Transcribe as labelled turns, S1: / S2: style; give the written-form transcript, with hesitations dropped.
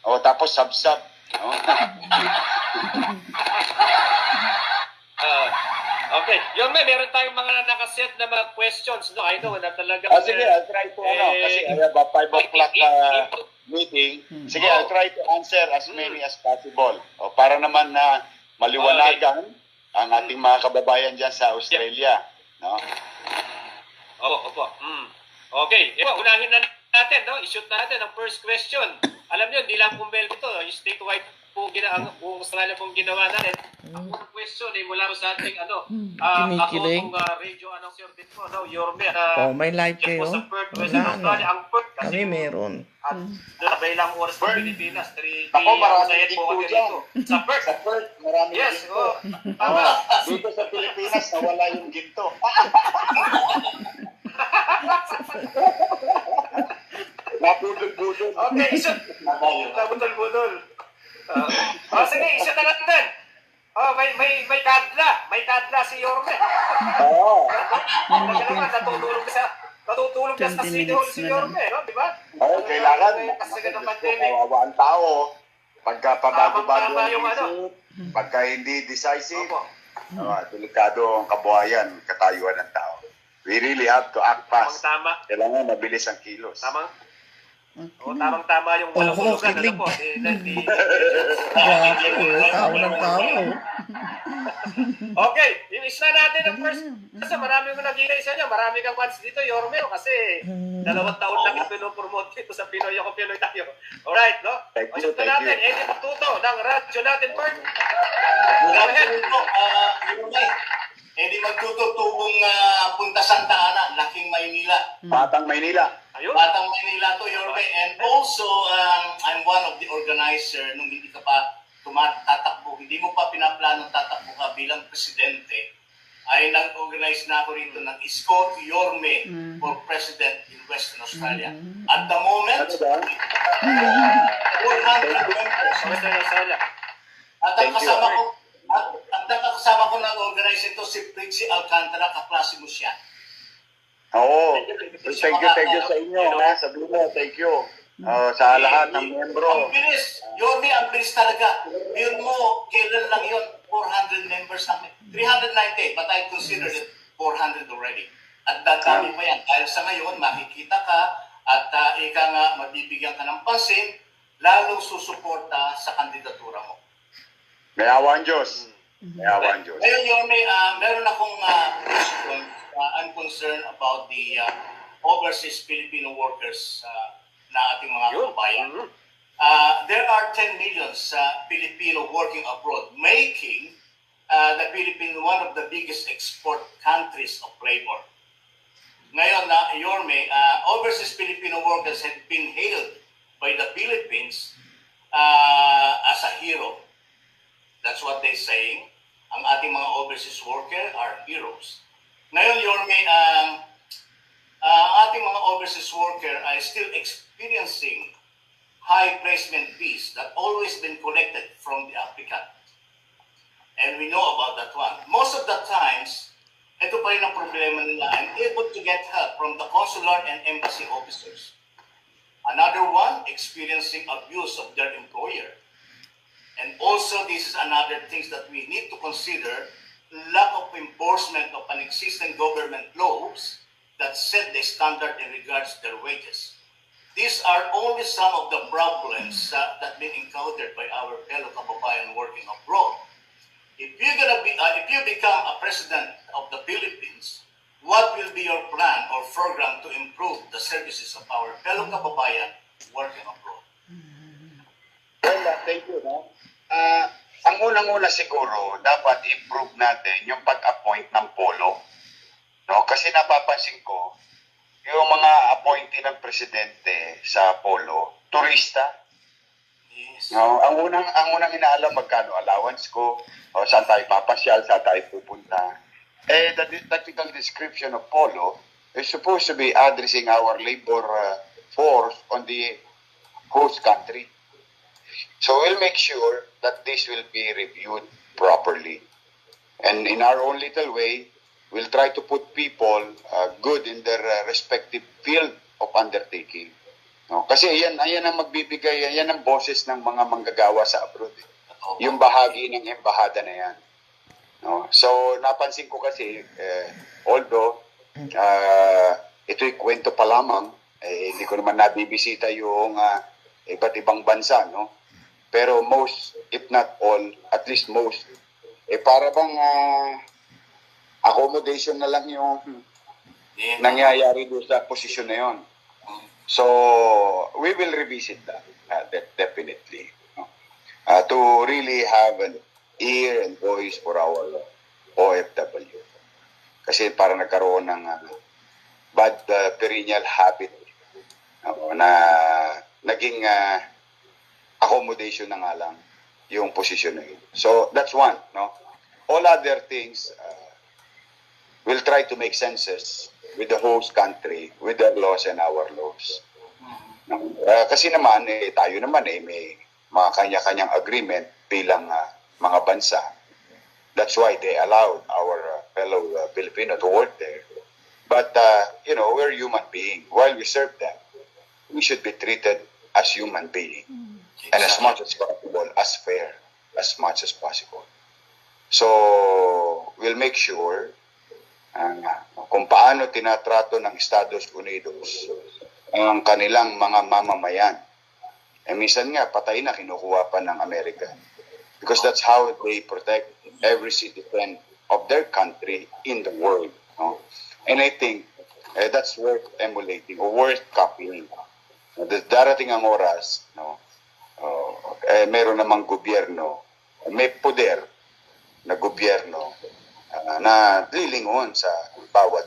S1: O tapos sab-sab. No?
S2: Okay. Yung meron tayong mga nakaset na mga questions. No? I know na talaga.
S1: Sige, I'll try to kasi I have a 5 o'clock meeting. Sige, I'll try to answer as many as possible. O, para naman na maliwanagan ang ating mga kababayan dyan sa Australia. No?
S2: Opo. Okay. Unahin na natin, no? I-shoot natin ang first question. Alam niyo, hindi lang kumbel ito. Statewide po buong Australia pong ginawa natin. Ang unang question ay mula sa ating ako pong radio announcer din po, no? Yorme.
S3: May live kayo?
S2: Sa Perth, Western Australia. Ang Perth kasi
S3: kami meron.
S2: At sabay lang oras sa Pilipinas.
S1: Ako, marami
S2: po kami dito. Sa Perth.
S1: Sa Perth, marami ginto.
S2: Tama.
S1: Dito sa Pilipinas, nawala yung ginto. Napudol-budol.
S2: Okay, isa. Napudol-budol. Sige, isa na natin. May kadla. May kadla si Yorme.
S1: Oo.
S2: Natutulog ka sa City Hall si Yorme, no? Di ba?
S1: Oo, kailangan.
S2: Kasi ng pandemic.
S1: Kawawa ang tao. Pagka pabago-bago
S2: Tama yung
S1: ang isip, pagka hindi decisive, delikado ang kabuhayan, katayuan ng tao. We really have to act fast.
S2: Tama.
S1: Kailangan mabilis ang kilos.
S2: Tama. Tamang-tama yung walang hulugan. Ano po?
S3: Tao ng tao.
S2: Okay, yung isa natin ang first. Kasi marami mo nag-iinay sa inyo. Marami kang fans dito, Yorme. Kasi 2 taon lang yung pinopromote dito sa Pinoy ako, Pinoy tayo. Alright, no? O shoot na natin. Eddie Matuto ng radyo natin, Bert. Go ahead.
S4: Eddie Matuto, tubong Punta Santa Ana, Laking Maynila.
S1: Batang Maynila.
S4: Batang Maynila to, Yorme. And also, I'm one of the organizer nung hindi ka pa tatakbo, hindi mo pa pinaplanong tatakbo ka bilang presidente, ay nag-organize na ako rito ng Isko Yorme for President in Western Australia. At the moment, 400 members.
S2: Western Australia.
S4: At ang kasama ko nag-organize ito si Pritzi Alcantara, kaklase mo siya.
S1: Oo. Thank you sa inyo. Sabi mo, thank you. Sa lahat ng membro.
S4: Ang bilis. Yorme, ang bilis talaga. Yun mo, kailan lang yun, 400 members namin. 390, but I consider it 400 already. At dami pa yan. Dahil sa ngayon, makikita ka at ika nga, mabibigyan ka ng pansin, lalong susuporta sa kandidatura mo.
S1: May awan Diyos. May awan Diyos.
S4: Ngayon, Yorme, meron akong question. I'm concerned about the overseas Filipino workers na ating mga kabayan. There are 10 million Filipino working abroad, making the Philippines one of the biggest export countries of labor. Ngayon, Yorme, overseas Filipino workers have been hailed by the Philippines as a hero. That's what they're saying. Ang ating mga overseas workers are heroes. Ngayon, Yorme, ating mga overseas worker ay still experiencing high placement fees that always been collected from the applicant. And we know about that one. Most of the times, ito pa rin ang problema nila, unable to get help from the consular and embassy officers. Another one, experiencing abuse of their employer. And also, this is another thing that we need to consider, lack of enforcement of an existing government laws that set the standard in regards to their wages. These are only some of the problems that been encountered by our fellow kababayan working abroad. If you become a president of the Philippines, what will be your plan or program to improve the services of our fellow kababayan working abroad?
S1: Well, thank you. No? Ang unang-una siguro, dapat improve natin yung pag-appoint ng polo. No? Kasi napapansin ko, yung mga appointee ng presidente sa polo, turista.
S4: Yes.
S1: No? Ang unang inaalam magkano allowance ko, o saan tayo papasyal, saan tayo pupunta. The technical description of polo is supposed to be addressing our labor force on the host country. So we'll make sure that this will be reviewed properly. And in our own little way, we'll try to put people good in their respective field of undertaking. No? Kasi ayan ang magbibigay, ayan ang boses ng mga manggagawa sa abroad. Yung bahagi ng embahada na yan. No? So, napansin ko kasi, although ito'y kwento pa lamang, hindi ko naman nabibisita yung iba't ibang bansa, no? Pero most, if not all, at least most, para bang accommodation na lang yung nangyayari doon sa posisyon na yun. So, we will revisit that, definitely. No? To really have an ear and voice for our OFW. Kasi parang nagkaroon ng bad perennial habit na naging accommodation na nga lang yung posisyon na yun. So, that's one. No? All other things, we'll try to make senses with the host country, with their laws and our laws. Kasi naman, tayo naman may mga kanya-kanyang agreement bilang mga bansa. That's why they allowed our fellow Filipino to work there. But, we're human beings. While we serve them, we should be treated as human beings. And as much as possible, as fair, as much as possible. So, we'll make sure kung paano tinatrato ng Estados Unidos ang kanilang mga mamamayan. Minsan nga, patay na, kinukuha pa ng Amerika. Because that's how they protect every citizen of their country in the world. No? And I think that's worth emulating or worth copying. Darating ang oras, no? Meron namang gobyerno, may poder na gobyerno na lilingon sa bawat